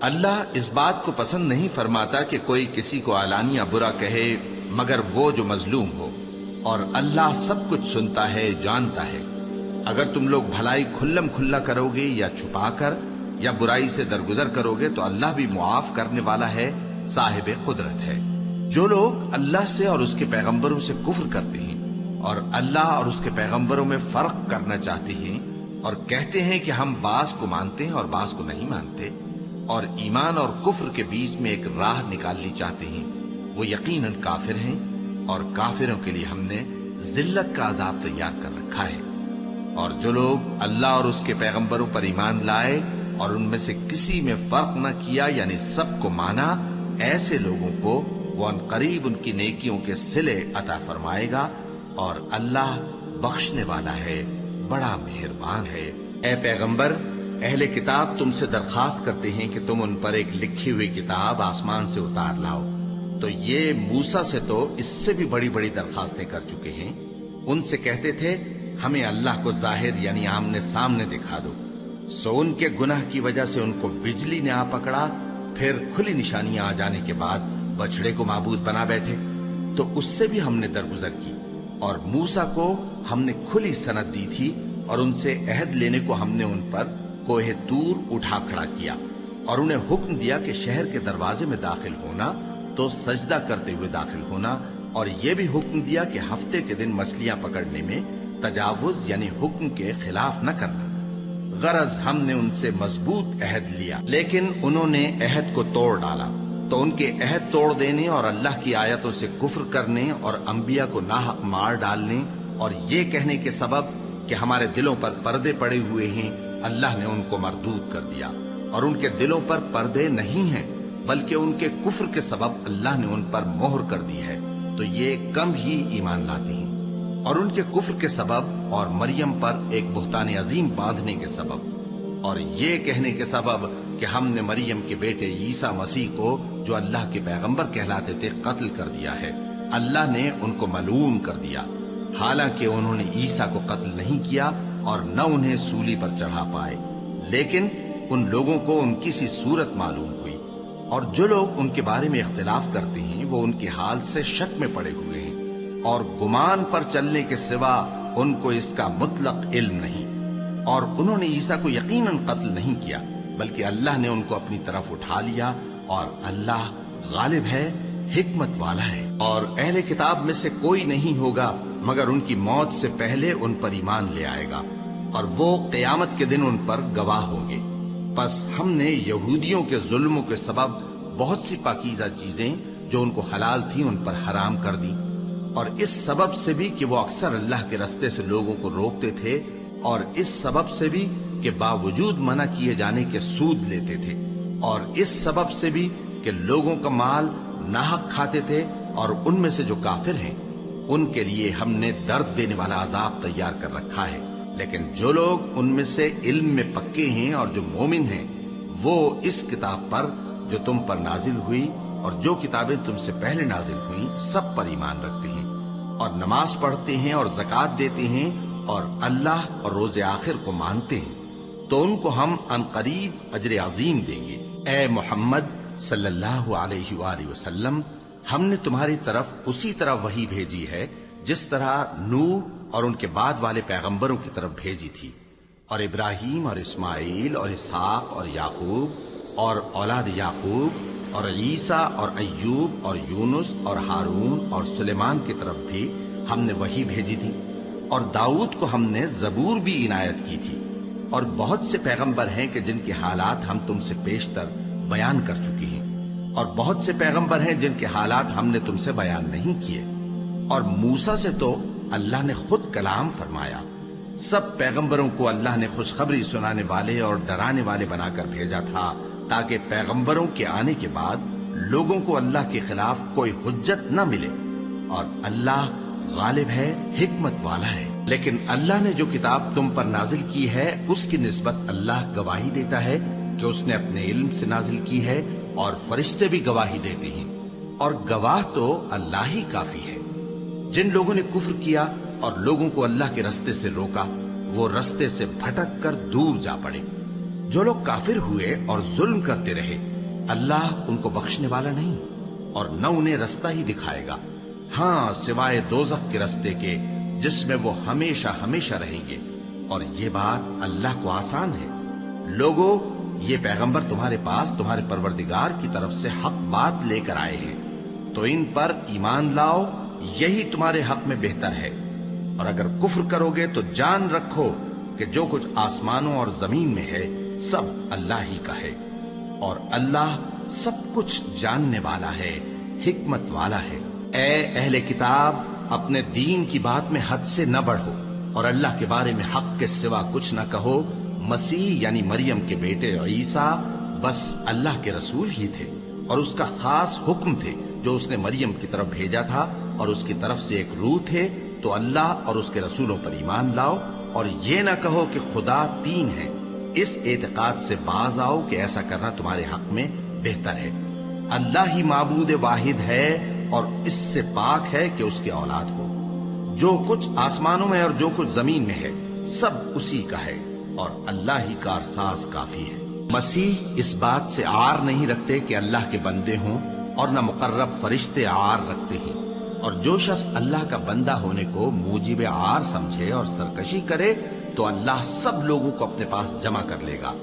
اللہ اس بات کو پسند نہیں فرماتا کہ کوئی کسی کو علانیہ برا کہے مگر وہ جو مظلوم ہو، اور اللہ سب کچھ سنتا ہے، جانتا ہے۔ اگر تم لوگ بھلائی کھلم کھلا کرو گے یا چھپا کر یا برائی سے درگزر کرو گے تو اللہ بھی معاف کرنے والا ہے، صاحب قدرت ہے۔ جو لوگ اللہ سے اور اس کے پیغمبروں سے کفر کرتے ہیں اور اللہ اور اس کے پیغمبروں میں فرق کرنا چاہتے ہیں اور کہتے ہیں کہ ہم بعض کو مانتے ہیں اور بعض کو نہیں مانتے، اور ایمان اور کفر کے بیچ میں ایک راہ نکالنی چاہتے ہیں، وہ یقیناً کافر ہیں، اور کافروں کے لیے ہم نے ذلت کا عذاب تیار کر رکھا ہے۔ اور جو لوگ اللہ اور اس کے پیغمبروں پر ایمان لائے اور ان میں سے کسی میں فرق نہ کیا، یعنی سب کو مانا، ایسے لوگوں کو وہ عنقریب ان کی نیکیوں کے صلے عطا فرمائے گا، اور اللہ بخشنے والا ہے، بڑا مہربان ہے۔ اے پیغمبر، اہل کتاب تم سے درخواست کرتے ہیں کہ تم ان پر ایک لکھی ہوئی کتاب آسمان سے اتار لاؤ، تو یہ موسیٰ سے تو اس سے بھی بڑی بڑی درخواستیں کر چکے ہیں۔ ان سے کہتے تھے ہمیں اللہ کو ظاہر یعنی آمنے سامنے دکھا دو، سو ان کے گناہ کی وجہ سے ان کو بجلی نے آ پکڑا، پھر کھلی نشانیاں آ جانے کے بعد بچڑے کو معبود بنا بیٹھے، تو اس سے بھی ہم نے درگزر کی۔ اور موسیٰ کو ہم نے کھلی سند دی تھی، اور ان سے عہد لینے کو ہم نے ان پر کوہ طور اٹھا کھڑا کیا، اور انہیں حکم دیا کہ شہر کے دروازے میں داخل ہونا تو سجدہ کرتے ہوئے داخل ہونا، اور یہ بھی حکم دیا کہ ہفتے کے دن مچھلیاں پکڑنے میں تجاوز یعنی حکم کے خلاف نہ کرنا۔ غرض ہم نے ان سے مضبوط عہد لیا، لیکن انہوں نے عہد کو توڑ ڈالا، تو ان کے عہد توڑ دینے اور اللہ کی آیتوں سے کفر کرنے اور انبیاء کو ناحق مار ڈالنے اور یہ کہنے کے سبب کہ ہمارے دلوں پر پردے پڑے ہوئے ہیں، اللہ نے ان کو مردود کر دیا۔ اور ان کے دلوں پر پردے نہیں ہیں، بلکہ ان کے کفر کے سبب اللہ نے ان پر مہر کر دی ہے، تو یہ کم ہی ایمان لاتے ہیں۔ اور ان کے کفر کے سبب اور مریم پر ایک بہتان عظیم باندھنے کے سبب اور یہ کہنے کے سبب کہ ہم نے مریم کے بیٹے عیسیٰ مسیح کو جو اللہ کے پیغمبر کہلاتے تھے قتل کر دیا ہے، اللہ نے ان کو ملعون کر دیا، حالانکہ انہوں نے عیسیٰ کو قتل نہیں کیا اور نہ انہیں سولی پر چڑھا پائے، لیکن ان لوگوں کو ان کی سی صورت معلوم ہوئی۔ اور جو لوگ ان کے بارے میں اختلاف کرتے ہیں وہ ان کے حال سے شک میں پڑے ہوئے ہیں، اور گمان پر چلنے کے سوا ان کو اس کا مطلق علم نہیں۔ اور انہوں نے عیسیٰ کو یقیناً قتل نہیں کیا، بلکہ اللہ نے ان کو اپنی طرف اٹھا لیا، اور اللہ غالب ہے، حکمت والا ہے۔ اور اہل کتاب میں سے کوئی نہیں ہوگا مگر ان کی موت سے پہلے ان پر ایمان لے آئے گا، اور وہ قیامت کے دن ان پر گواہ ہوں گے۔ پس ہم نے یہودیوں کے ظلموں کے سبب بہت سی پاکیزہ چیزیں جو ان کو حلال تھیں ان پر حرام کر دی، اور اس سبب سے بھی کہ وہ اکثر اللہ کے رستے سے لوگوں کو روکتے تھے، اور اس سبب سے بھی کہ باوجود منع کیے جانے کے سود لیتے تھے، اور اس سبب سے بھی کہ لوگوں کا مال ناحق کھاتے تھے، اور ان میں سے جو کافر ہیں ان کے لیے ہم نے درد دینے والا عذاب تیار کر رکھا ہے۔ لیکن جو لوگ ان میں سے علم میں پکے ہیں اور جو مومن ہیں وہ اس کتاب پر جو تم پر نازل ہوئی اور جو کتابیں تم سے پہلے نازل ہوئیں سب پر ایمان رکھتے ہیں، اور نماز پڑھتے ہیں اور زکوٰۃ دیتے ہیں اور اللہ اور روز آخر کو مانتے ہیں، تو ان کو ہم عنقریب اجر عظیم دیں گے۔ اے محمد صلی اللہ علیہ وآلہ وسلم، ہم نے تمہاری طرف اسی طرح وحی بھیجی ہے جس طرح نوح اور ان کے بعد والے پیغمبروں کی طرف بھیجی تھی، اور ابراہیم اور اسماعیل اور اسحاق اور یعقوب اور اولاد یعقوب اور عیسیٰ اور ایوب اور یونس اور ہارون اور سلیمان کی طرف بھی ہم نے وحی بھیجی تھی، اور داؤد کو ہم نے زبور بھی عنایت کی تھی، اور بہت سے پیغمبر ہیں کہ جن کے حالات ہم تم سے پیشتر بیان کر چکے ہیں، اور بہت سے پیغمبر ہیں جن کے حالات ہم نے تم سے بیان نہیں کیے۔ اور موسیٰ سے تو اللہ نے خود کلام فرمایا۔ سب پیغمبروں کو اللہ نے خوشخبری سنانے والے اور ڈرانے والے بنا کر بھیجا تھا، تاکہ پیغمبروں کے آنے کے بعد لوگوں کو اللہ کے خلاف کوئی حجت نہ ملے، اور اللہ غالب ہے، حکمت والا ہے۔ لیکن اللہ نے جو کتاب تم پر نازل کی ہے اس کی نسبت اللہ گواہی دیتا ہے کہ اس نے اپنے علم سے نازل کی ہے، اور فرشتے بھی گواہی دیتے ہیں، اور گواہ تو اللہ ہی کافی ہے۔ جن لوگوں نے کفر کیا اور لوگوں کو اللہ کے رستے سے روکا وہ رستے سے بھٹک کر دور جا پڑے۔ جو لوگ کافر ہوئے اور ظلم کرتے رہے اللہ ان کو بخشنے والا نہیں اور نہ انہیں رستہ ہی دکھائے گا، ہاں سوائے دوزخ کے رستے کے جس میں وہ ہمیشہ ہمیشہ رہیں گے، اور یہ بات اللہ کو آسان ہے۔ لوگو، یہ پیغمبر تمہارے پاس تمہارے پروردگار کی طرف سے حق بات لے کر آئے ہیں، تو ان پر ایمان لاؤ، یہی تمہارے حق میں بہتر ہے، اور اگر کفر کرو گے تو جان رکھو کہ جو کچھ آسمانوں اور زمین میں ہے سب اللہ ہی کا ہے، اور اللہ سب کچھ جاننے والا ہے، حکمت والا ہے۔ اے اہل کتاب، اپنے دین کی بات میں حد سے نہ بڑھو، اور اللہ کے بارے میں حق کے سوا کچھ نہ کہو۔ مسیح یعنی مریم کے بیٹے عیسیٰ بس اللہ کے رسول ہی تھے، اور اس کا خاص حکم تھے جو اس نے مریم کی طرف بھیجا تھا، اور اس کی طرف سے ایک روح تھے۔ تو اللہ اور اس کے رسولوں پر ایمان لاؤ، اور یہ نہ کہو کہ خدا تین ہے، اس اعتقاد سے باز آؤ کہ ایسا کرنا تمہارے حق میں بہتر ہے۔ اللہ ہی معبود واحد ہے، اور اس سے پاک ہے کہ اس کی اولاد ہو۔ جو کچھ آسمانوں میں اور جو کچھ زمین میں ہے سب اسی کا ہے، اور اللہ ہی کارساز کافی ہے۔ مسیح اس بات سے عار نہیں رکھتے کہ اللہ کے بندے ہوں، اور نہ مقرب فرشتے عار رکھتے ہیں، اور جو شخص اللہ کا بندہ ہونے کو موجب عار سمجھے اور سرکشی کرے تو اللہ سب لوگوں کو اپنے پاس جمع کر لے گا۔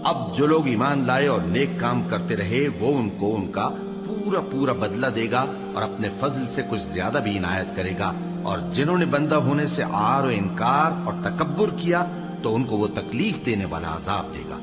اب جو لوگ ایمان لائے اور نیک کام کرتے رہے وہ ان کو ان کا پورا پورا بدلہ دے گا، اور اپنے فضل سے کچھ زیادہ بھی عنایت کرے گا، اور جنہوں نے بندہ ہونے سے عار و انکار اور تکبر کیا تو ان کو وہ تکلیف دینے والا عذاب دے گا،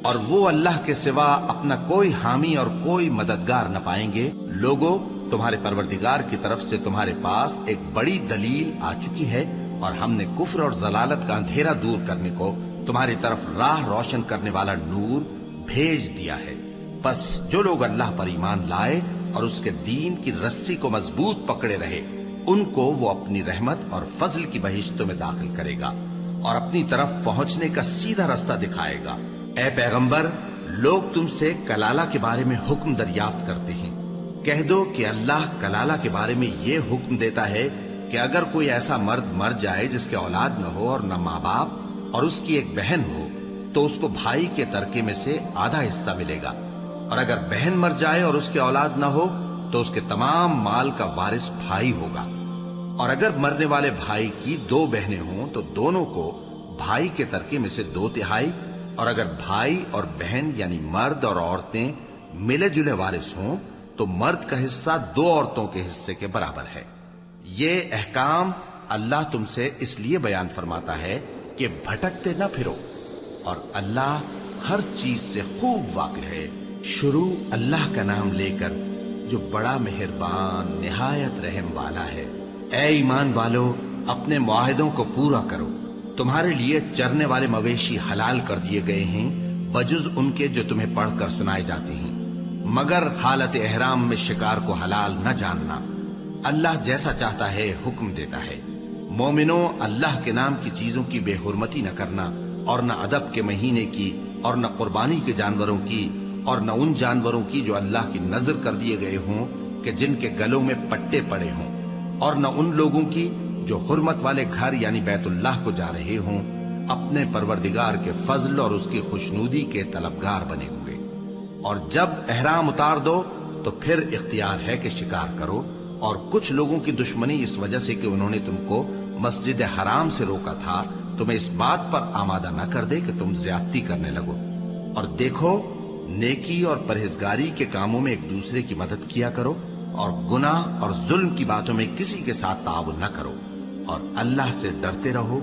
اور وہ اللہ کے سوا اپنا کوئی حامی اور کوئی مددگار نہ پائیں گے۔ لوگو، تمہارے پروردگار کی طرف سے تمہارے پاس ایک بڑی دلیل آ چکی ہے، اور ہم نے کفر اور ضلالت کا اندھیرا دور کرنے کو تمہاری طرف راہ روشن کرنے والا نور بھیج دیا ہے۔ بس جو لوگ اللہ پر ایمان لائے اور اس کے دین کی رسی کو مضبوط پکڑے رہے ان کو وہ اپنی رحمت اور فضل کی بہشتوں میں داخل کرے گا، اور اپنی طرف پہنچنے کا سیدھا راستہ دکھائے گا۔ اے پیغمبر، لوگ تم سے کلالہ کے بارے میں حکم دریافت کرتے ہیں، کہہ دو کہ اللہ کلالہ کے بارے میں یہ حکم دیتا ہے کہ اگر کوئی ایسا مرد مر جائے جس کے اولاد نہ ہو اور نہ ماں باپ اور اس کی ایک بہن ہو تو اس کو بھائی کے ترکے میں سے آدھا حصہ ملے گا، اور اگر بہن مر جائے اور اس کے اولاد نہ ہو تو اس کے تمام مال کا وارث بھائی ہوگا، اور اگر مرنے والے بھائی کی دو بہنیں ہوں تو دونوں کو بھائی کے ترکے میں سے 2/3، اور اگر بھائی اور بہن یعنی مرد اور عورتیں ملے جلے وارث ہوں تو مرد کا حصہ 2 عورتوں کے حصے کے برابر ہے۔ یہ احکام اللہ تم سے اس لیے بیان فرماتا ہے کہ بھٹکتے نہ پھرو، اور اللہ ہر چیز سے خوب واقف ہے۔ شروع اللہ کا نام لے کر جو بڑا مہربان نہایت رحم والا ہے۔ اے ایمان والو، اپنے معاہدوں کو پورا کرو۔ تمہارے لیے چرنے والے مویشی حلال کر دیے گئے ہیں بجز ان کے جو تمہیں پڑھ کر سنائے جاتے ہیں، مگر حالت احرام میں شکار کو حلال نہ جاننا۔ اللہ جیسا چاہتا ہے حکم دیتا ہے۔ مومنوں، اللہ کے نام کی چیزوں کی بے حرمتی نہ کرنا، اور نہ ادب کے مہینے کی، اور نہ قربانی کے جانوروں کی، اور نہ ان جانوروں کی جو اللہ کی نذر کر دیے گئے ہوں کہ جن کے گلوں میں پٹے پڑے ہوں، اور نہ ان لوگوں کی جو حرمت والے گھر یعنی بیت اللہ کو جا رہے ہوں اپنے پروردگار کے فضل اور اس کی خوشنودی کے طلبگار بنے ہوئے۔ اور جب احرام اتار دو تو پھر اختیار ہے کہ شکار کرو، اور کچھ لوگوں کی دشمنی اس وجہ سے کہ انہوں نے تم کو مسجد حرام سے روکا تھا تمہیں اس بات پر آمادہ نہ کر دے کہ تم زیادتی کرنے لگو۔ اور دیکھو، نیکی اور پرہیزگاری کے کاموں میں ایک دوسرے کی مدد کیا کرو، اور گناہ اور ظلم کی باتوں میں کسی کے ساتھ تعاون نہ کرو، اور اللہ سے ڈرتے رہو۔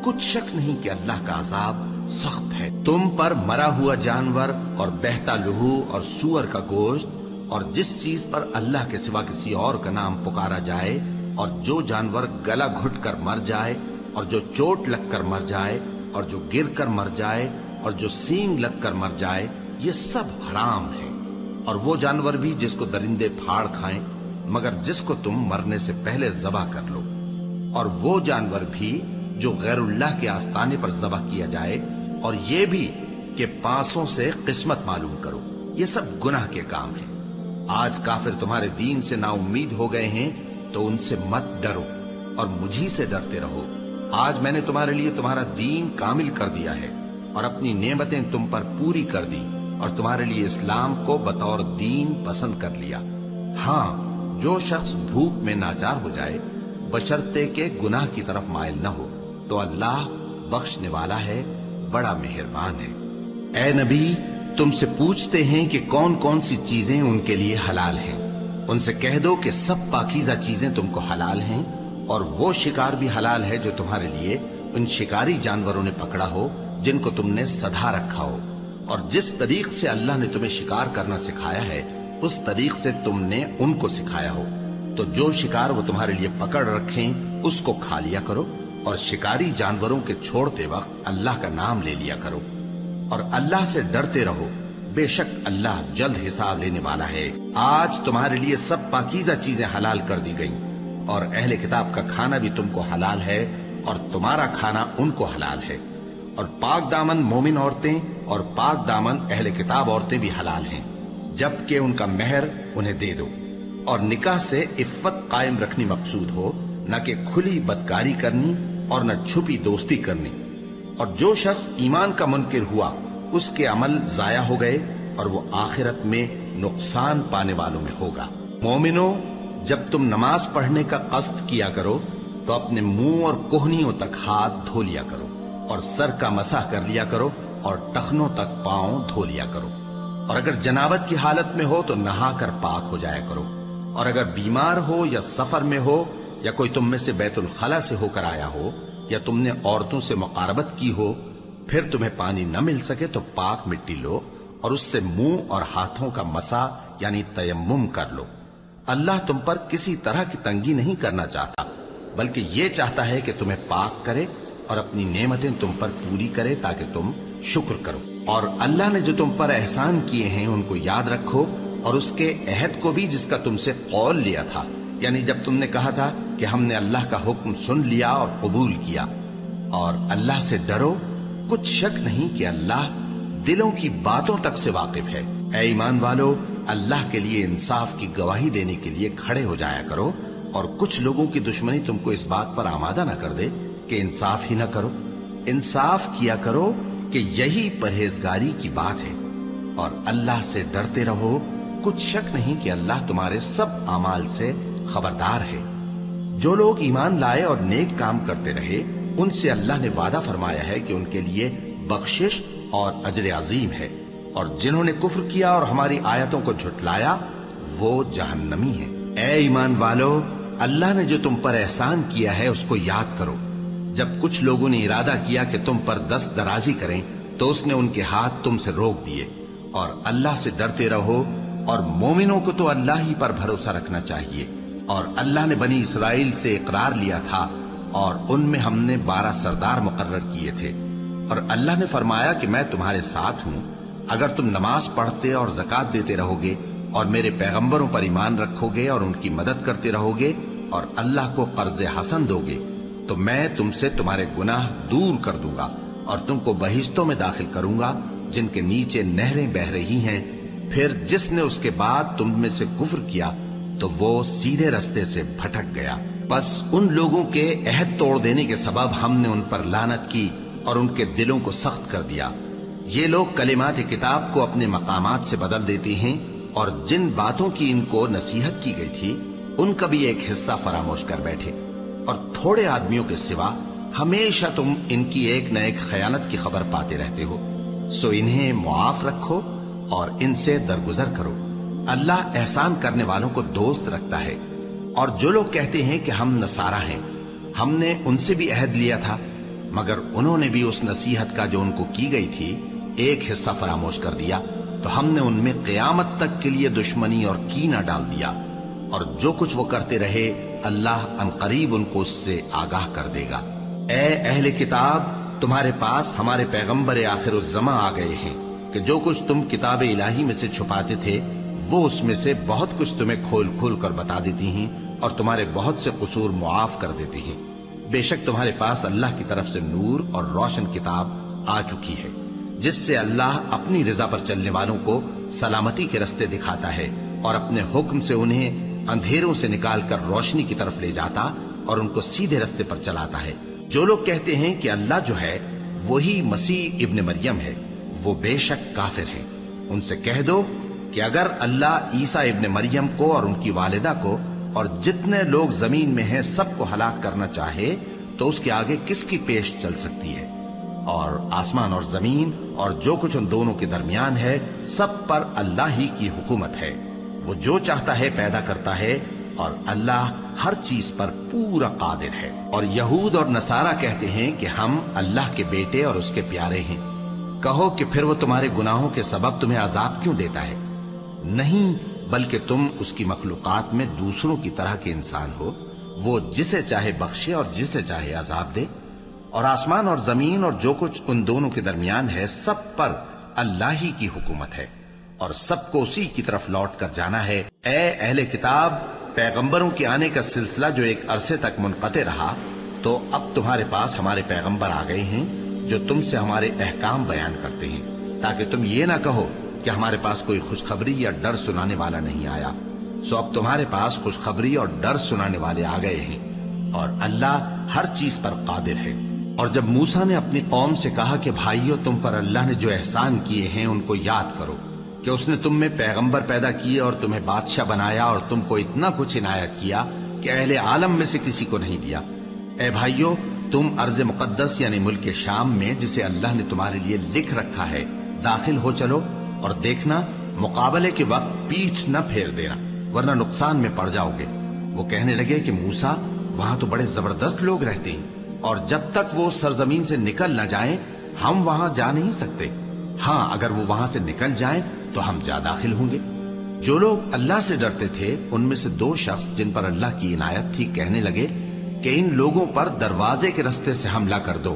کچھ شک نہیں کہ اللہ کا عذاب سخت ہے۔ تم پر مرا ہوا جانور اور بہتا لہو اور سور کا گوشت اور جس چیز پر اللہ کے سوا کسی اور کا نام پکارا جائے، اور جو جانور گلا گھٹ کر مر جائے، اور جو چوٹ لگ کر مر جائے، اور جو گر کر مر جائے، اور جو سینگ لگ کر مر جائے، یہ سب حرام ہے۔ اور وہ جانور بھی جس کو درندے پھاڑ کھائیں، مگر جس کو تم مرنے سے پہلے ذبح کر لو، اور وہ جانور بھی جو غیر اللہ کے آستانے پر ذبح کیا جائے، اور یہ بھی کہ پانسوں سے قسمت معلوم کرو، یہ سب گناہ کے کام ہیں۔ آج کافر تمہارے دین سے نا امید ہو گئے ہیں تو ان سے مت ڈرو اور مجھی سے ڈرتے رہو۔ آج میں نے تمہارے لیے تمہارا دین کامل کر دیا ہے، اور اپنی نعمتیں تم پر پوری کر دی اور تمہارے لیے اسلام کو بطور دین پسند کر لیا۔ ہاں، جو شخص بھوک میں ناچار ہو جائے بشرطے کہ گناہ کی طرف مائل نہ ہو تو اللہ بخشنے والا ہے، بڑا مہربان ہے۔ اے نبی، تم سے پوچھتے ہیں کہ کون کون سی چیزیں ان کے لیے حلال ہیں۔ ان سے کہہ دو کہ سب پاکیزہ چیزیں تم کو حلال ہیں، اور وہ شکار بھی حلال ہے جو تمہارے لیے ان شکاری جانوروں نے پکڑا ہو جن کو تم نے سدھا رکھا ہو، اور جس طریق سے اللہ نے تمہیں شکار کرنا سکھایا ہے اس طریق سے تم نے ان کو سکھایا ہو۔ تو جو شکار وہ تمہارے لیے پکڑ رکھیں اس کو کھا لیا کرو، اور شکاری جانوروں کے چھوڑتے وقت اللہ کا نام لے لیا کرو، اور اللہ سے ڈرتے رہو، بے شک اللہ جلد حساب لینے والا ہے۔ آج تمہارے لیے سب پاکیزہ چیزیں حلال کر دی گئیں، اور اہل کتاب کا کھانا بھی تم کو حلال ہے اور تمہارا کھانا ان کو حلال ہے، اور پاک دامن مومن عورتیں اور پاک دامن اہل کتاب عورتیں بھی حلال ہیں، جبکہ ان کا مہر انہیں دے دو، اور نکاح سے عفت قائم رکھنی مقصود ہو، نہ کہ کھلی بدکاری کرنی اور نہ چھپی دوستی کرنی۔ اور جو شخص ایمان کا منکر ہوا اس کے عمل ضائع ہو گئے اور وہ آخرت میں نقصان پانے والوں میں ہوگا۔ مومنو، جب تم نماز پڑھنے کا قصد کیا کرو تو اپنے منہ اور کوہنیوں تک ہاتھ دھو لیا کرو، اور سر کا مسح کر لیا کرو، اور ٹخنوں تک پاؤں دھو لیا کرو، اور اگر جنابت کی حالت میں ہو تو نہا کر پاک ہو جایا کرو، اور اگر بیمار ہو یا سفر میں ہو یا کوئی تم میں سے بیت الخلا سے ہو کر آیا ہو یا تم نے عورتوں سے مقاربت کی ہو، پھر تمہیں پانی نہ مل سکے تو پاک مٹی لو اور اس سے منہ اور ہاتھوں کا مسح یعنی تیمم کر لو۔ اللہ تم پر کسی طرح کی تنگی نہیں کرنا چاہتا، بلکہ یہ چاہتا ہے کہ تمہیں پاک کرے اور اپنی نعمتیں تم پر پوری کرے تاکہ تم شکر کرو۔ اور اللہ نے جو تم پر احسان کیے ہیں ان کو یاد رکھو، اور اس کے عہد کو بھی جس کا تم سے قول لیا تھا، یعنی جب تم نے کہا تھا کہ ہم نے اللہ کا حکم سن لیا اور قبول کیا۔ اور اللہ سے ڈرو، کچھ شک نہیں کہ اللہ دلوں کی باتوں تک سے واقف ہے۔ اے ایمان والو، اللہ کے لیے انصاف کی گواہی دینے کے لیے کھڑے ہو جایا کرو، اور کچھ لوگوں کی دشمنی تم کو اس بات پر آمادہ نہ کر دے کہ انصاف ہی نہ کرو۔ انصاف کیا کرو کہ یہی پرہیزگاری کی بات ہے، اور اللہ سے ڈرتے رہو، کچھ شک نہیں کہ اللہ تمہارے سب اعمال سے خبردار ہے۔ جو لوگ ایمان لائے اور نیک کام کرتے رہے ان سے اللہ نے وعدہ فرمایا ہے کہ ان کے لیے بخشش اور اجر عظیم ہے، اور جنہوں نے کفر کیا اور ہماری آیتوں کو جھٹلایا وہ جہنمی ہیں۔ اے ایمان والو، اللہ نے جو تم پر احسان کیا ہے اس کو یاد کرو۔ جب کچھ لوگوں نے ارادہ کیا کہ تم پر دست درازی کریں تو اس نے ان کے ہاتھ تم سے روک دیے، اور اللہ سے ڈرتے رہو، اور مومنوں کو تو اللہ ہی پر بھروسہ رکھنا چاہیے۔ اور اللہ نے بنی اسرائیل سے اقرار لیا تھا، اور ان میں ہم نے 12 سردار مقرر کیے تھے، اور اللہ نے فرمایا کہ میں تمہارے ساتھ ہوں، اگر تم نماز پڑھتے اور زکوٰۃ دیتے رہو گے اور میرے پیغمبروں پر ایمان رکھو گے اور ان کی مدد کرتے رہو گے اور اللہ کو قرض حسن دو گے تو میں تم سے تمہارے گناہ دور کر دوں گا اور تم کو بہشتوں میں داخل کروں گا جن کے نیچے نہریں بہ رہی ہیں۔ پھر جس نے اس کے بعد تم میں سے کفر کیا تو وہ سیدھے رستے سے بھٹک گیا۔ بس ان لوگوں کے عہد توڑ دینے کے سبب ہم نے ان پر لعنت کی اور ان کے دلوں کو سخت کر دیا۔ یہ لوگ کلمات کتاب کو اپنے مقامات سے بدل دیتے ہیں، اور جن باتوں کی ان کو نصیحت کی گئی تھی ان کا بھی ایک حصہ فراموش کر بیٹھے، اور تھوڑے آدمیوں کے سوا ہمیشہ تم ان کی ایک نہ ایک خیانت کی خبر پاتے رہتے ہو، سو انہیں معاف رکھو اور ان سے درگزر کرو۔ اللہ احسان کرنے والوں کو دوست رکھتا ہے۔ اور جو لوگ کہتے ہیں کہ ہم نصارہ ہیں، ہم نے ان سے بھی عہد لیا تھا، مگر انہوں نے بھی اس نصیحت کا جو ان کو کی گئی تھی ایک حصہ فراموش کر دیا، تو ہم نے ان میں قیامت تک کے لیے دشمنی اور کینہ ڈال دیا، اور جو کچھ وہ کرتے رہے اللہ عنقریب ان کو اس سے آگاہ کر دے گا۔ اے اہل کتاب، تمہارے پاس ہمارے پیغمبر آخر الزماں آ گئے ہیں کہ جو کچھ تم کتاب الہی میں سے چھپاتے تھے وہ اس میں سے بہت کچھ تمہیں کھول کھول کر بتا دیتی ہیں اور تمہارے بہت سے قصور معاف کر دیتی ہیں۔ بے شک تمہارے پاس اللہ کی طرف سے نور اور روشن کتاب آ چکی ہے، جس سے اللہ اپنی رضا پر چلنے والوں کو سلامتی کے رستے دکھاتا ہے اور اپنے حکم سے انہیں اندھیروں سے نکال کر روشنی کی طرف لے جاتا اور ان کو سیدھے رستے پر چلاتا ہے۔ جو لوگ کہتے ہیں کہ اللہ جو ہے وہی مسیح ابن مریم ہے، وہ بے شک کافر ہیں۔ ان سے کہہ دو کہ اگر اللہ عیسیٰ ابن مریم کو اور ان کی والدہ کو اور جتنے لوگ زمین میں ہیں سب کو ہلاک کرنا چاہے تو اس کے آگے کس کی پیش چل سکتی ہے؟ اور آسمان اور زمین اور جو کچھ ان دونوں کے درمیان ہے سب پر اللہ ہی کی حکومت ہے۔ وہ جو چاہتا ہے پیدا کرتا ہے اور اللہ ہر چیز پر پورا قادر ہے۔ اور یہود اور نصارہ کہتے ہیں کہ ہم اللہ کے بیٹے اور اس کے پیارے ہیں۔ کہو کہ پھر وہ تمہارے گناہوں کے سبب تمہیں عذاب کیوں دیتا ہے؟ نہیں، بلکہ تم اس کی مخلوقات میں دوسروں کی طرح کے انسان ہو۔ وہ جسے چاہے بخشے اور جسے چاہے عذاب دے۔ اور آسمان اور زمین اور جو کچھ ان دونوں کے درمیان ہے سب پر اللہ ہی کی حکومت ہے اور سب کو اسی کی طرف لوٹ کر جانا ہے۔ اے اہل کتاب، پیغمبروں کے آنے کا سلسلہ جو ایک عرصے تک منقطع رہا، تو اب تمہارے پاس ہمارے پیغمبر آ گئے ہیں جو تم سے ہمارے احکام بیان کرتے ہیں، تاکہ تم یہ نہ کہو کہ ہمارے پاس کوئی خوشخبری یا ڈر سنانے والا نہیں آیا۔ سو اب تمہارے پاس خوشخبری اور ڈر سنانے والے آ گئے ہیں، اور اللہ ہر چیز پر قادر ہے۔ اور جب موسیٰ نے اپنی قوم سے کہا کہ بھائیو، تم پر اللہ نے جو احسان کیے ہیں ان کو یاد کرو، کہ اس نے تم میں پیغمبر پیدا کیے اور تمہیں بادشاہ بنایا اور تم کو اتنا کچھ عنایت کیا کہ اہل عالم میں سے کسی کو نہیں دیا۔ اے بھائیو، تم ارض مقدس یعنی ملک شام میں، جسے اللہ نے تمہارے لیے لکھ رکھا ہے، داخل ہو چلو، اور دیکھنا مقابلے کے وقت پیٹھ نہ پھیر دینا، ورنہ نقصان میں پڑ جاؤ گے۔ وہ کہنے لگے کہ موسیٰ، وہاں تو بڑے زبردست لوگ رہتے ہیں، اور جب تک وہ سرزمین سے نکل نہ جائیں ہم وہاں جا نہیں سکتے۔ ہاں، اگر وہ وہاں سے نکل جائیں تو ہم جا داخل ہوں گے۔ جو لوگ اللہ سے ڈرتے تھے ان میں سے دو شخص جن پر اللہ کی عنایت تھی کہنے لگے کہ ان لوگوں پر دروازے کے رستے سے حملہ کر دو،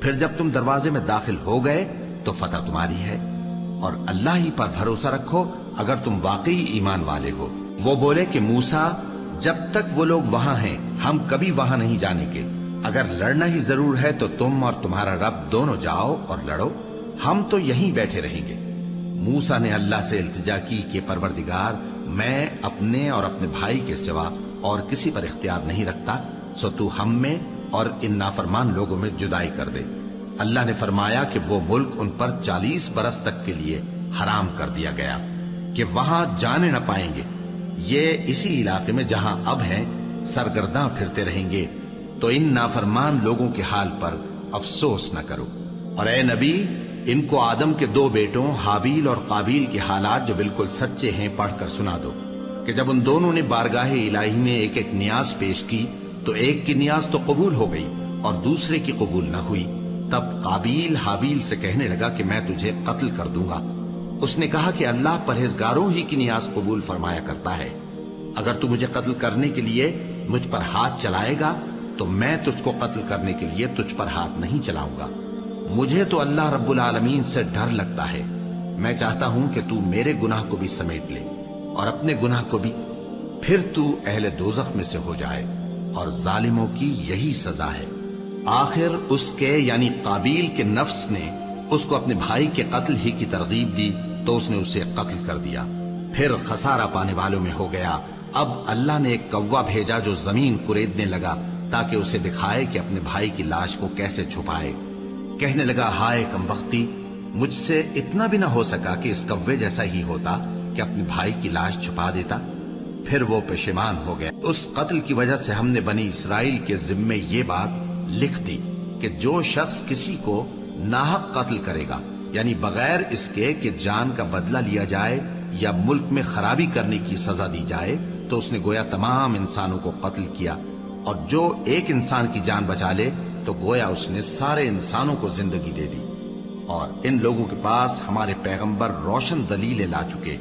پھر جب تم دروازے میں داخل ہو گئے تو فتح تمہاری ہے، اور اللہ ہی پر بھروسہ رکھو اگر تم واقعی ایمان والے ہو۔ وہ بولے کہ موسیٰ، جب تک وہ لوگ وہاں ہیں ہم کبھی وہاں نہیں جانے کے، اگر لڑنا ہی ضرور ہے تو تم اور تمہارا رب دونوں جاؤ اور لڑو، ہم تو یہیں بیٹھے رہیں گے۔ موسیٰ نے اللہ سے التجا کی کہ پروردگار، میں اپنے اور اپنے بھائی کے سوا اور کسی پر اختیار نہیں رکھتا، سو تو ہم میں اور ان نافرمان لوگوں میں جدائی کر دے۔ اللہ نے فرمایا کہ وہ ملک ان پر 40 برس تک کے لیے حرام کر دیا گیا کہ وہاں جانے نہ پائیں گے۔ یہ اسی علاقے میں جہاں اب ہیں سرگرداں پھرتے رہیں گے، تو ان نافرمان لوگوں کے حال پر افسوس نہ کرو۔ اور اے نبی، ان کو آدم کے 2 بیٹوں حابیل اور قابیل کے حالات جو بالکل سچے ہیں پڑھ کر سنا دو، کہ جب ان دونوں نے بارگاہ الہی میں ایک ایک نیاز پیش کی تو ایک کی نیاز تو قبول ہو گئی اور دوسرے کی قبول نہ ہوئی۔ تب قابیل حابیل سے کہنے لگا کہ میں تجھے قتل کر دوں گا۔ اس نے کہا کہ اللہ پرہیزگاروں ہی کی نیاز قبول فرمایا کرتا ہے، اگر تو مجھے قتل کرنے کے لیے مجھ پر ہاتھ چلائے گا تو میں تجھ کو قتل کرنے کے لیے تجھ پر ہاتھ نہیں چلاؤں گا۔ مجھے تو اللہ رب العالمین سے ڈر لگتا ہے، میں چاہتا ہوں کہ تو میرے گناہ کو بھی سمیٹ لے اور اپنے گناہ کو بھی، پھر تو اہل دوزخ میں سے ہو جائے، اور ظالموں کی یہی سزا ہے۔ آخر اس کے یعنی قابیل کے نفس نے اس کو اپنے بھائی کے قتل ہی کی ترغیب دی تو اس نے اسے قتل کر دیا، پھر خسارہ پانے والوں میں ہو گیا۔ اب اللہ نے ایک کوا بھیجا جو زمین کریدنے لگا تاکہ اسے دکھائے کہ اپنے بھائی کی لاش کو کیسے چھپائے۔ کہنے لگا، ہائے کمبختی، مجھ سے اتنا بھی نہ ہو سکا کہ اس کوے جیسا ہی ہوتا کہ اپنے بھائی کی لاش چھپا دیتا۔ پھر وہ پشیمان ہو گیا۔ اس قتل کی وجہ سے ہم نے بنی اسرائیل کے ذمے یہ بات لکھ دی کہ جو شخص کسی کو ناحق قتل کرے گا، یعنی بغیر اس کے کہ جان کا بدلہ لیا جائے یا ملک میں خرابی کرنے کی سزا دی جائے، تو اس نے گویا تمام انسانوں کو قتل کیا، اور جو ایک انسان کی جان بچا لے تو گویا اس نے سارے انسانوں کو زندگی دے دی۔ اور ان لوگوں کے پاس ہمارے پیغمبر روشن دلیلیں لا چکے،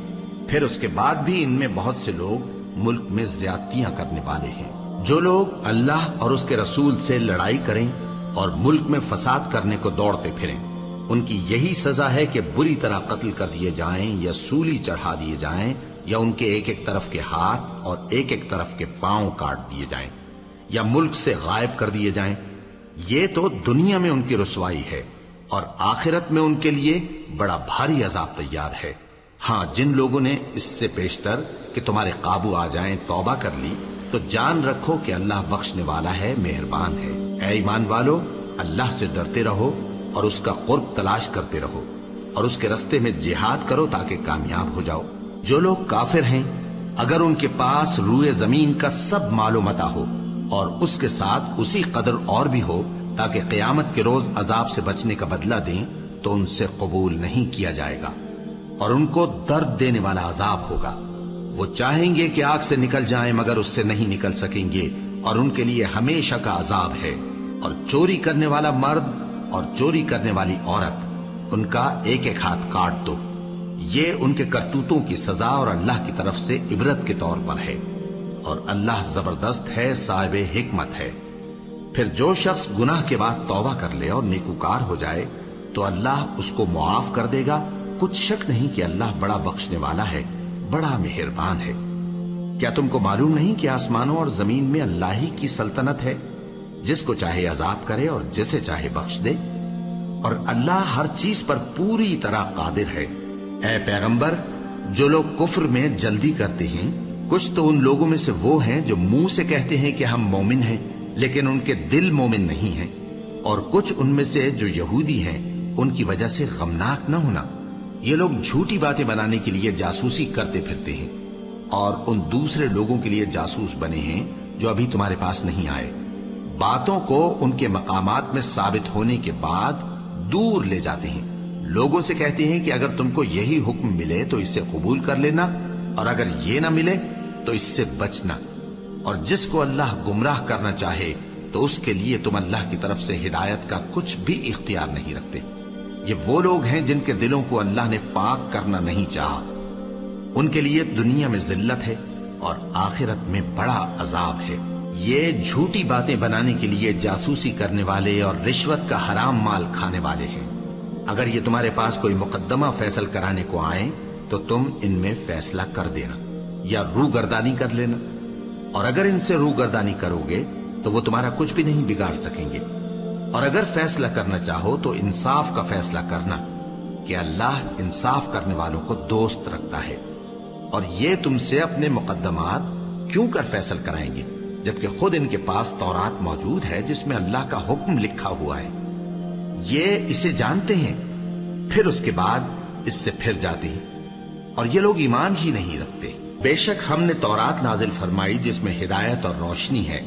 پھر اس کے بعد بھی ان میں بہت سے لوگ ملک میں زیادتیاں کرنے والے ہیں۔ جو لوگ اللہ اور اس کے رسول سے لڑائی کریں اور ملک میں فساد کرنے کو دوڑتے پھریں، ان کی یہی سزا ہے کہ بری طرح قتل کر دیے جائیں یا سولی چڑھا دیے جائیں، یا ان کے ایک ایک طرف کے ہاتھ اور ایک ایک طرف کے پاؤں کاٹ دیے جائیں، یا ملک سے غائب کر دیے جائیں۔ یہ تو دنیا میں ان کی رسوائی ہے، اور آخرت میں ان کے لیے بڑا بھاری عذاب تیار ہے۔ ہاں، جن لوگوں نے اس سے پیشتر کہ تمہارے قابو آ جائیں توبہ کر لی، تو جان رکھو کہ اللہ بخشنے والا ہے، مہربان ہے۔ اے ایمان والو، اللہ سے ڈرتے رہو اور اس کا قرب تلاش کرتے رہو اور اس کے رستے میں جہاد کرو تاکہ کامیاب ہو جاؤ۔ جو لوگ کافر ہیں اگر ان کے پاس روئے زمین کا سب مال و متاع ہو اور اس کے ساتھ اسی قدر اور بھی ہو تاکہ قیامت کے روز عذاب سے بچنے کا بدلہ دیں تو ان سے قبول نہیں کیا جائے گا اور ان کو درد دینے والا عذاب ہوگا۔ وہ چاہیں گے کہ آگ سے نکل جائیں مگر اس سے نہیں نکل سکیں گے اور ان کے لیے ہمیشہ کا عذاب ہے۔ اور چوری کرنے والا مرد اور چوری کرنے والی عورت ان کا ایک ایک ہاتھ کاٹ دو، یہ ان کے کرتوتوں کی سزا اور اللہ کی طرف سے عبرت کے طور پر ہے، اور اللہ زبردست ہے، صاحب حکمت ہے۔ پھر جو شخص گناہ کے بعد توبہ کر لے اور نیکوکار ہو جائے تو اللہ اس کو معاف کر دے گا۔ کچھ شک نہیں کہ اللہ بڑا بخشنے والا ہے، بڑا مہربان ہے۔ کیا تم کو معلوم نہیں کہ آسمانوں اور زمین میں اللہ ہی کی سلطنت ہے، جس کو چاہے عذاب کرے اور جسے چاہے بخش دے، اور اللہ ہر چیز پر پوری طرح قادر ہے۔ اے پیغمبر، جو لوگ کفر میں جلدی کرتے ہیں کچھ تو ان لوگوں میں سے وہ ہیں جو منہ سے کہتے ہیں کہ ہم مومن ہیں لیکن ان کے دل مومن نہیں ہیں، اور کچھ ان میں سے جو یہودی ہیں ان کی وجہ سے غمناک نہ ہونا۔ یہ لوگ جھوٹی باتیں بنانے کے لیے جاسوسی کرتے پھرتے ہیں اور ان دوسرے لوگوں کے لیے جاسوس بنے ہیں جو ابھی تمہارے پاس نہیں آئے۔ باتوں کو ان کے مقامات میں ثابت ہونے کے بعد دور لے جاتے ہیں، لوگوں سے کہتے ہیں کہ اگر تم کو یہی حکم ملے تو اسے قبول کر لینا، اور اگر یہ نہ ملے تو اس سے بچنا، اور جس کو اللہ گمراہ کرنا چاہے تو اس کے لیے تم اللہ کی طرف سے ہدایت کا کچھ بھی اختیار نہیں رکھتے۔ یہ وہ لوگ ہیں جن کے دلوں کو اللہ نے پاک کرنا نہیں چاہا، ان کے لیے دنیا میں ذلت ہے اور آخرت میں بڑا عذاب ہے۔ یہ جھوٹی باتیں بنانے کے لیے جاسوسی کرنے والے اور رشوت کا حرام مال کھانے والے ہیں۔ اگر یہ تمہارے پاس کوئی مقدمہ فیصل کرانے کو آئیں تو تم ان میں فیصلہ کر دینا یا روگردانی کر لینا، اور اگر ان سے روگردانی کرو گے تو وہ تمہارا کچھ بھی نہیں بگاڑ سکیں گے۔ اور اگر فیصلہ کرنا چاہو تو انصاف کا فیصلہ کرنا کہ اللہ انصاف کرنے والوں کو دوست رکھتا ہے۔ اور یہ تم سے اپنے مقدمات کیوں کر فیصل کرائیں گے جبکہ خود ان کے پاس تورات موجود ہے جس میں اللہ کا حکم لکھا ہوا ہے۔ یہ اسے جانتے ہیں پھر اس کے بعد اس سے پھر جاتے ہیں، اور یہ لوگ ایمان ہی نہیں رکھتے۔ بے شک ہم نے تورات نازل فرمائی جس میں ہدایت اور روشنی ہے،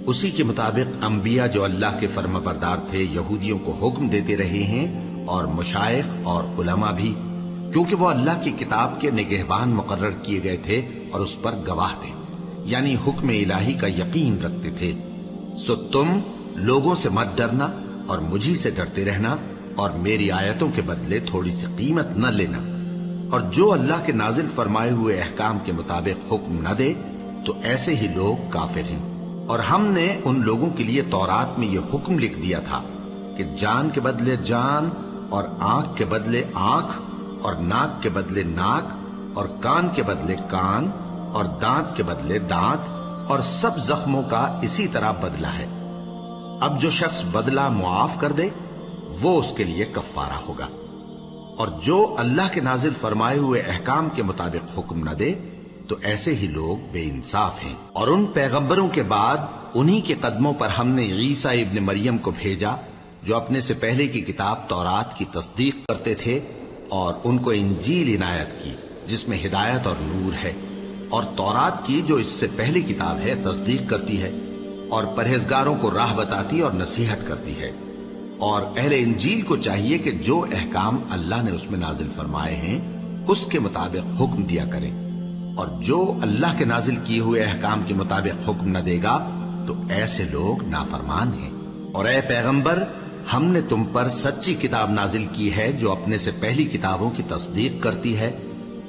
اسی کے مطابق انبیاء جو اللہ کے فرما بردار تھے یہودیوں کو حکم دیتے رہے ہیں، اور مشائخ اور علماء بھی، کیونکہ وہ اللہ کی کتاب کے نگہبان مقرر کیے گئے تھے اور اس پر گواہ تھے، یعنی حکم الہی کا یقین رکھتے تھے۔ سو تم لوگوں سے مت ڈرنا اور مجھی سے ڈرتے رہنا، اور میری آیتوں کے بدلے تھوڑی سی قیمت نہ لینا، اور جو اللہ کے نازل فرمائے ہوئے احکام کے مطابق حکم نہ دے تو ایسے ہی لوگ کافر ہیں۔ اور ہم نے ان لوگوں کے لیے تورات میں یہ حکم لکھ دیا تھا کہ جان کے بدلے جان، اور آنکھ کے بدلے آنکھ، اور ناک کے بدلے ناک، اور کان کے بدلے کان، اور دانت کے بدلے دانت، اور سب زخموں کا اسی طرح بدلہ ہے۔ اب جو شخص بدلہ معاف کر دے وہ اس کے لیے کفارہ ہوگا، اور جو اللہ کے نازل فرمائے ہوئے احکام کے مطابق حکم نہ دے تو ایسے ہی لوگ بے انصاف ہیں۔ اور ان پیغمبروں کے بعد انہی کے قدموں پر ہم نے عیسیٰ ابن مریم کو بھیجا جو اپنے سے پہلے کی کتاب تورات کی تصدیق کرتے تھے، اور ان کو انجیل عنایت کی جس میں ہدایت اور نور ہے، اور تورات کی جو اس سے پہلی کتاب ہے تصدیق کرتی ہے اور پرہیزگاروں کو راہ بتاتی اور نصیحت کرتی ہے۔ اور اہل انجیل کو چاہیے کہ جو احکام اللہ نے اس میں نازل فرمائے ہیں اس کے مطابق حکم دیا کریں، اور جو اللہ کے نازل کیے ہوئے احکام کے مطابق حکم نہ دے گا تو ایسے لوگ نافرمان ہیں۔ اور اے پیغمبر، ہم نے تم پر سچی کتاب نازل کی ہے جو اپنے سے پہلی کتابوں کی تصدیق کرتی ہے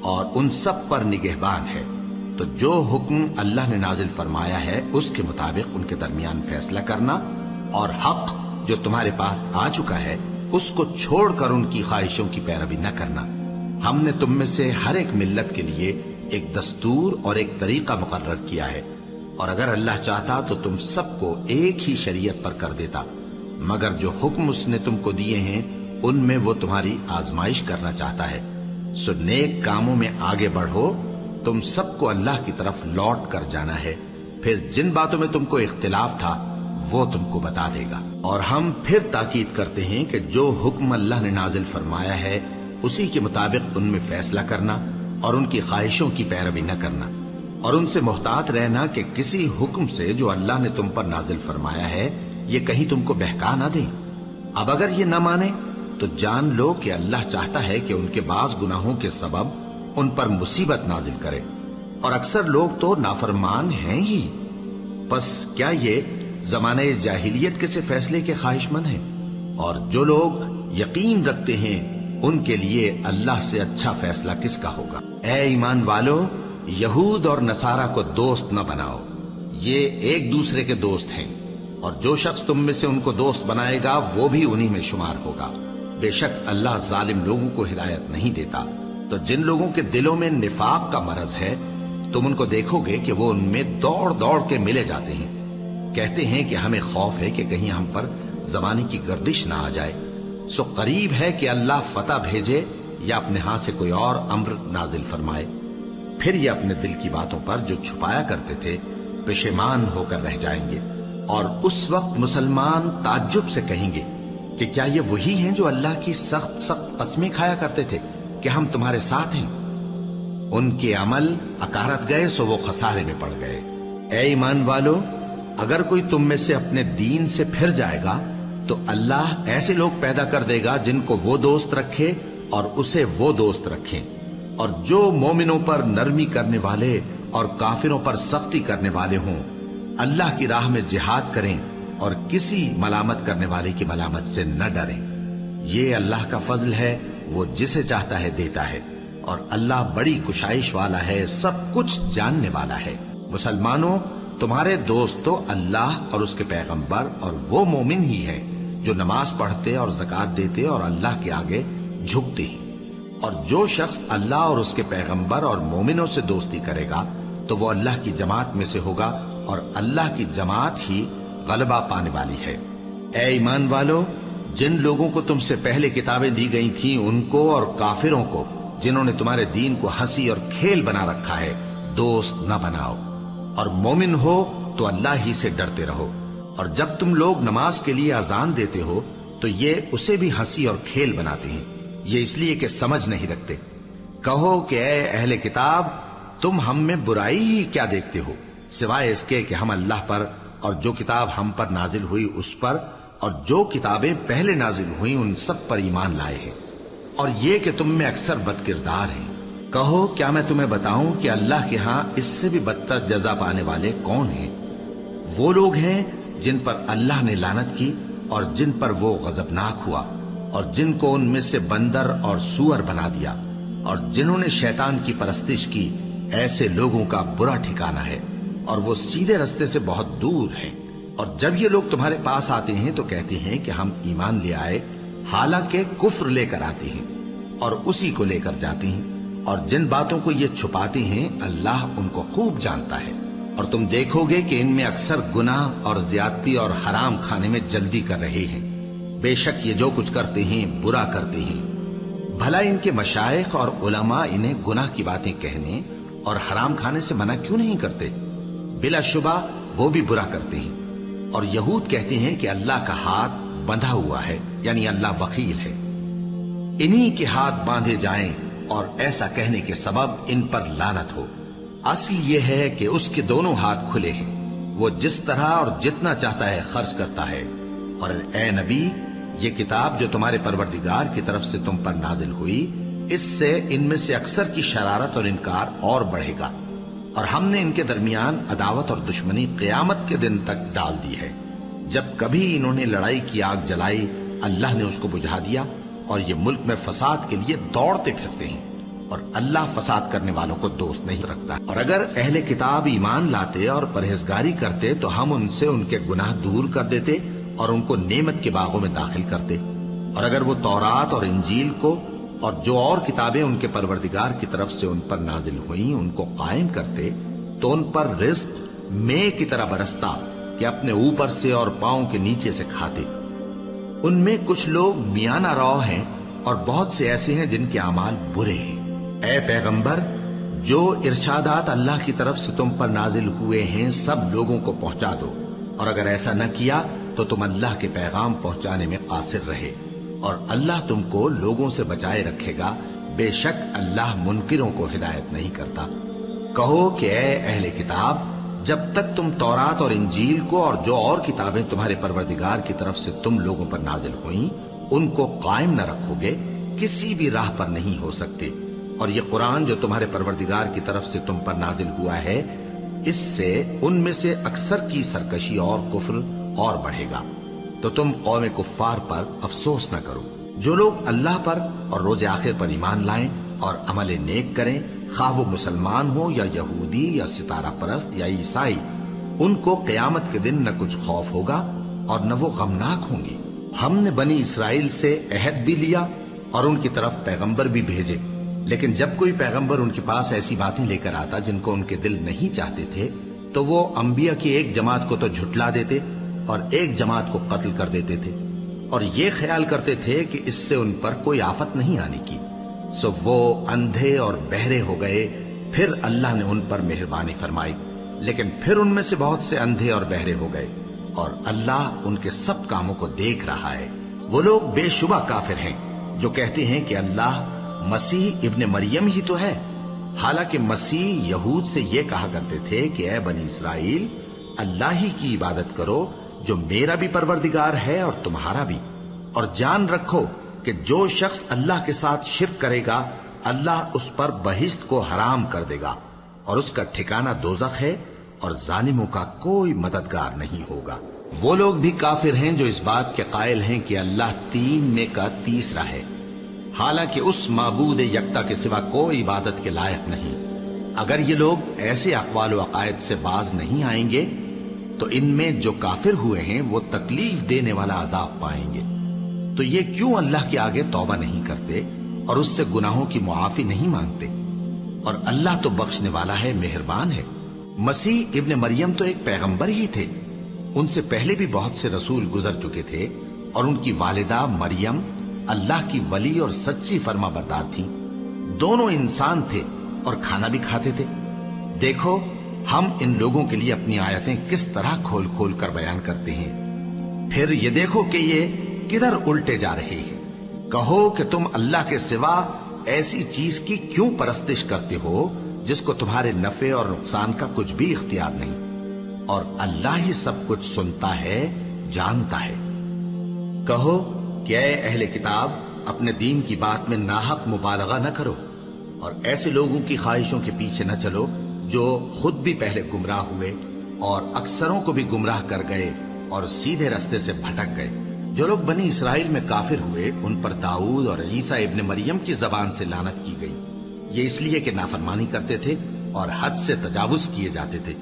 اور ان سب پر نگہبان ہے، تو جو حکم اللہ نے نازل فرمایا ہے اس کے مطابق ان کے درمیان فیصلہ کرنا، اور حق جو تمہارے پاس آ چکا ہے اس کو چھوڑ کر ان کی خواہشوں کی پیروی نہ کرنا۔ ہم نے تم میں سے ہر ایک ملت کے لیے ایک دستور اور ایک طریقہ مقرر کیا ہے، اور اگر اللہ چاہتا تو تم سب کو ایک ہی شریعت پر کر دیتا، مگر جو حکم اس نے تم کو دیے ہیں ان میں وہ تمہاری آزمائش کرنا چاہتا ہے۔ سو نیک کاموں میں آگے بڑھو، تم سب کو اللہ کی طرف لوٹ کر جانا ہے۔ پھر جن باتوں میں تم کو اختلاف تھا وہ تم کو بتا دے گا۔ اور ہم پھر تاکید کرتے ہیں کہ جو حکم اللہ نے نازل فرمایا ہے اسی کے مطابق ان میں فیصلہ کرنا اور ان کی خواہشوں کی پیروی نہ کرنا، اور ان سے محتاط رہنا کہ کسی حکم سے جو اللہ نے تم پر نازل فرمایا ہے یہ کہیں تم کو بہکا نہ دیں۔ اب اگر یہ نہ مانے تو جان لو کہ اللہ چاہتا ہے کہ ان کے بعض گناہوں کے سبب ان پر مصیبت نازل کرے، اور اکثر لوگ تو نافرمان ہیں ہی۔ پس کیا یہ زمانہ جاہلیت کے سے فیصلے کے خواہش مند ہیں؟ اور جو لوگ یقین رکھتے ہیں ان کے لیے اللہ سے اچھا فیصلہ کس کا ہوگا۔ اے ایمان والو، یہود اور نصارہ کو دوست نہ بناؤ، یہ ایک دوسرے کے دوست ہیں، اور جو شخص تم میں سے ان کو دوست بنائے گا وہ بھی انہی میں شمار ہوگا۔ بے شک اللہ ظالم لوگوں کو ہدایت نہیں دیتا۔ تو جن لوگوں کے دلوں میں نفاق کا مرض ہے تم ان کو دیکھو گے کہ وہ ان میں دوڑ دوڑ کے ملے جاتے ہیں، کہتے ہیں کہ ہمیں خوف ہے کہ کہیں ہم پر زمانے کی گردش نہ آ جائے، سو قریب ہے کہ اللہ فتح بھیجے یا اپنے ہاں سے کوئی اور امر نازل فرمائے، پھر یہ اپنے دل کی باتوں پر جو چھپایا کرتے تھے پشیمان ہو کر رہ جائیں گے۔ اور اس وقت مسلمان تعجب سے کہیں گے کہ کیا یہ وہی ہیں جو اللہ کی سخت سخت قسمیں کھایا کرتے تھے کہ ہم تمہارے ساتھ ہیں؟ ان کے عمل اکارت گئے سو وہ خسارے میں پڑ گئے۔ اے ایمان والو، اگر کوئی تم میں سے اپنے دین سے پھر جائے گا تو اللہ ایسے لوگ پیدا کر دے گا جن کو وہ دوست رکھے اور اسے وہ دوست رکھیں، اور جو مومنوں پر نرمی کرنے والے اور کافروں پر سختی کرنے والے ہوں، اللہ کی راہ میں جہاد کریں اور کسی ملامت کرنے والے کی ملامت سے نہ ڈریں۔ یہ اللہ کا فضل ہے، وہ جسے چاہتا ہے دیتا ہے، اور اللہ بڑی کشائش والا ہے، سب کچھ جاننے والا ہے۔ مسلمانوں، تمہارے دوست تو اللہ اور اس کے پیغمبر اور وہ مومن ہی ہیں جو نماز پڑھتے اور زکوٰۃ دیتے اور اللہ کے آگے جھکتے ہیں۔ اور جو شخص اللہ اور اس کے پیغمبر اور مومنوں سے دوستی کرے گا تو وہ اللہ کی جماعت میں سے ہوگا، اور اللہ کی جماعت ہی غلبہ پانے والی ہے۔ اے ایمان والو، جن لوگوں کو تم سے پہلے کتابیں دی گئی تھیں ان کو اور کافروں کو جنہوں نے تمہارے دین کو ہنسی اور کھیل بنا رکھا ہے دوست نہ بناؤ، اور مومن ہو تو اللہ ہی سے ڈرتے رہو۔ اور جب تم لوگ نماز کے لیے اذان دیتے ہو تو یہ اسے بھی ہنسی اور کھیل بناتے ہیں، یہ اس لیے کہ سمجھ نہیں رکھتے۔ کہو کہ اے اہل کتاب، تم ہم میں برائی ہی کیا دیکھتے ہو، سوائے اس کے کہ ہم اللہ پر اور جو کتاب ہم پر نازل ہوئی اس پر اور جو کتابیں پہلے نازل ہوئیں ان سب پر ایمان لائے ہیں، اور یہ کہ تم میں اکثر بد کردار ہیں۔ کہو کیا میں تمہیں بتاؤں کہ اللہ کے ہاں اس سے بھی بدتر جزا پانے والے کون ہیں؟ وہ لوگ ہیں جن پر اللہ نے لعنت کی اور جن پر وہ غضبناک ہوا، اور جن کو ان میں سے بندر اور سور بنا دیا، اور جنہوں نے شیطان کی پرستش کی، ایسے لوگوں کا برا ٹھکانہ ہے، اور وہ سیدھے رستے سے بہت دور ہیں۔ اور جب یہ لوگ تمہارے پاس آتے ہیں تو کہتے ہیں کہ ہم ایمان لے آئے، حالانکہ کفر لے کر آتے ہیں اور اسی کو لے کر جاتے ہیں، اور جن باتوں کو یہ چھپاتے ہیں اللہ ان کو خوب جانتا ہے۔ اور تم دیکھو گے کہ ان میں اکثر گناہ اور زیادتی اور حرام کھانے میں جلدی کر رہے ہیں، بے شک یہ جو کچھ کرتے ہیں برا کرتے ہیں۔ بھلا ان کے مشائخ اور علماء انہیں گناہ کی باتیں کہنے اور حرام کھانے سے منع کیوں نہیں کرتے؟ بلا شبہ وہ بھی برا کرتے ہیں۔ اور یہود کہتے ہیں کہ اللہ کا ہاتھ بندھا ہوا ہے، یعنی اللہ بخیل ہے، انہی کے ہاتھ باندھے جائیں، اور ایسا کہنے کے سبب ان پر لعنت ہو۔ اصل یہ ہے کہ اس کے دونوں ہاتھ کھلے ہیں، وہ جس طرح اور جتنا چاہتا ہے خرچ کرتا ہے۔ اور اے نبی، یہ کتاب جو تمہارے پروردگار کی طرف سے تم پر نازل ہوئی، اس سے ان میں سے اکثر کی شرارت اور انکار اور بڑھے گا، اور ہم نے ان کے درمیان عداوت اور دشمنی قیامت کے دن تک ڈال دی ہے۔ جب کبھی انہوں نے لڑائی کی آگ جلائی اللہ نے اس کو بجھا دیا، اور یہ ملک میں فساد کے لیے دوڑتے پھرتے ہیں، اور اللہ فساد کرنے والوں کو دوست نہیں رکھتا۔ اور اگر اہل کتاب ایمان لاتے اور پرہیزگاری کرتے تو ہم ان سے ان کے گناہ دور کر دیتے اور ان کو نعمت کے باغوں میں داخل کرتے۔ اور اگر وہ تورات اور انجیل کو اور جو اور کتابیں ان کے پروردگار کی طرف سے ان پر نازل ہوئیں ان کو قائم کرتے تو ان پر رزق مے کی طرح برستا کہ اپنے اوپر سے اور پاؤں کے نیچے سے کھاتے۔ ان میں کچھ لوگ میانہ رو ہیں اور بہت سے ایسے ہیں جن کے اعمال برے ہیں۔ اے پیغمبر، جو ارشادات اللہ کی طرف سے تم پر نازل ہوئے ہیں سب لوگوں کو پہنچا دو، اور اگر ایسا نہ کیا تو تم اللہ کے پیغام پہنچانے میں قاصر رہے، اور اللہ تم کو لوگوں سے بچائے رکھے گا، بے شک اللہ منکروں کو ہدایت نہیں کرتا۔ کہو کہ اے اہل کتاب، جب تک تم تورات اور انجیل کو اور جو اور کتابیں تمہارے پروردگار کی طرف سے تم لوگوں پر نازل ہوئیں ان کو قائم نہ رکھو گے، کسی بھی راہ پر نہیں ہو سکتے۔ اور یہ قرآن جو تمہارے پروردگار کی طرف سے تم پر نازل ہوا ہے، اس سے ان میں سے اکثر کی سرکشی اور کفر اور بڑھے گا، تو تم قوم کفار پر افسوس نہ کرو۔ جو لوگ اللہ پر اور روز آخر پر ایمان لائیں اور عمل نیک کریں، خواہ وہ مسلمان ہو یا یہودی یا ستارہ پرست یا عیسائی، ان کو قیامت کے دن نہ کچھ خوف ہوگا اور نہ وہ غمناک ہوں گے۔ ہم نے بنی اسرائیل سے عہد بھی لیا اور ان کی طرف پیغمبر بھی بھیجے، لیکن جب کوئی پیغمبر ان کے پاس ایسی باتیں لے کر آتا جن کو ان کے دل نہیں چاہتے تھے، تو وہ انبیاء کی ایک جماعت کو تو جھٹلا دیتے اور ایک جماعت کو قتل کر دیتے تھے، اور یہ خیال کرتے تھے کہ اس سے ان پر کوئی آفت نہیں آنے کی، سو وہ اندھے اور بہرے ہو گئے۔ پھر اللہ نے ان پر مہربانی فرمائی، لیکن پھر ان میں سے بہت سے اندھے اور بہرے ہو گئے، اور اللہ ان کے سب کاموں کو دیکھ رہا ہے۔ وہ لوگ بے شبہ کافر ہیں جو کہتے ہیں کہ اللہ مسیح ابن مریم ہی تو ہے، حالانکہ مسیح یہود سے یہ کہا کرتے تھے کہ اے بنی اسرائیل، اللہ ہی کی عبادت کرو جو میرا بھی پروردگار ہے اور تمہارا بھی، اور جان رکھو کہ جو شخص اللہ کے ساتھ شرک کرے گا اللہ اس پر بہشت کو حرام کر دے گا، اور اس کا ٹھکانہ دوزخ ہے، اور ظالموں کا کوئی مددگار نہیں ہوگا۔ وہ لوگ بھی کافر ہیں جو اس بات کے قائل ہیں کہ اللہ تین میں کا تیسرا ہے، حالانکہ اس معبود یکتا کے سوا کوئی عبادت کے لائق نہیں۔ اگر یہ لوگ ایسے اقوال و عقائد سے باز نہیں آئیں گے تو ان میں جو کافر ہوئے ہیں وہ تکلیف دینے والا عذاب پائیں گے۔ تو یہ کیوں اللہ کے آگے توبہ نہیں کرتے اور اس سے گناہوں کی معافی نہیں مانگتے؟ اور اللہ تو بخشنے والا ہے، مہربان ہے۔ مسیح ابن مریم تو ایک پیغمبر ہی تھے، ان سے پہلے بھی بہت سے رسول گزر چکے تھے، اور ان کی والدہ مریم اللہ کی ولی اور سچی فرما بردار تھی۔ دونوں انسان تھے اور کھانا بھی کھاتے تھے۔ دیکھو ہم ان لوگوں کے لیے اپنی آیتیں کس طرح کھول کھول کر بیان کرتے ہیں، پھر یہ دیکھو کہ یہ کدھر الٹے جا رہے ہیں۔ کہو کہ تم اللہ کے سوا ایسی چیز کی کیوں پرستش کرتے ہو جس کو تمہارے نفع اور نقصان کا کچھ بھی اختیار نہیں، اور اللہ ہی سب کچھ سنتا ہے، جانتا ہے۔ کہو کہ اے اہل کتاب، اپنے دین کی بات میں ناحق مبالغہ نہ کرو، اور ایسے لوگوں کی خواہشوں کے پیچھے نہ چلو جو خود بھی پہلے گمراہ ہوئے اور اکثروں کو بھی گمراہ کر گئے اور سیدھے رستے سے بھٹک گئے۔ جو لوگ بنی اسرائیل میں کافر ہوئے ان پر داؤد اور عیسیٰ ابن مریم کی زبان سے لعنت کی گئی، یہ اس لیے کہ نافرمانی کرتے تھے اور حد سے تجاوز کیے جاتے تھے،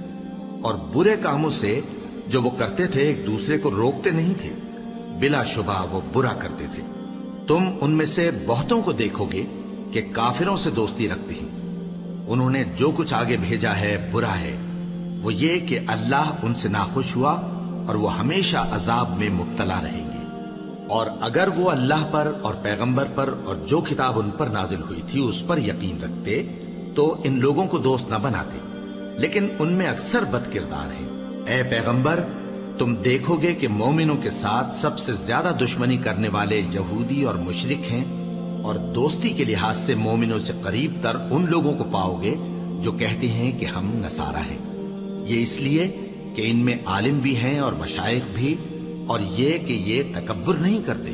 اور برے کاموں سے جو وہ کرتے تھے ایک دوسرے کو روکتے نہیں تھے، بلا شبہ وہ برا کرتے تھے۔ تم ان میں سے بہتوں کو دیکھو گے کہ کافروں سے دوستی رکھتے ہیں، انہوں نے جو کچھ آگے بھیجا ہے برا ہے، وہ یہ کہ اللہ ان سے ناخوش ہوا اور وہ ہمیشہ عذاب میں مبتلا رہیں گے۔ اور اگر وہ اللہ پر اور پیغمبر پر اور جو کتاب ان پر نازل ہوئی تھی اس پر یقین رکھتے تو ان لوگوں کو دوست نہ بناتے، لیکن ان میں اکثر بد کردار ہیں۔ اے پیغمبر، تم دیکھو گے کہ مومنوں کے ساتھ سب سے زیادہ دشمنی کرنے والے یہودی اور مشرک ہیں، اور دوستی کے لحاظ سے مومنوں سے قریب تر ان لوگوں کو پاؤ گے جو کہتے ہیں کہ ہم نصارہ ہیں۔ یہ اس لیے کہ ان میں عالم بھی ہیں اور مشائخ بھی، اور یہ کہ یہ تکبر نہیں کرتے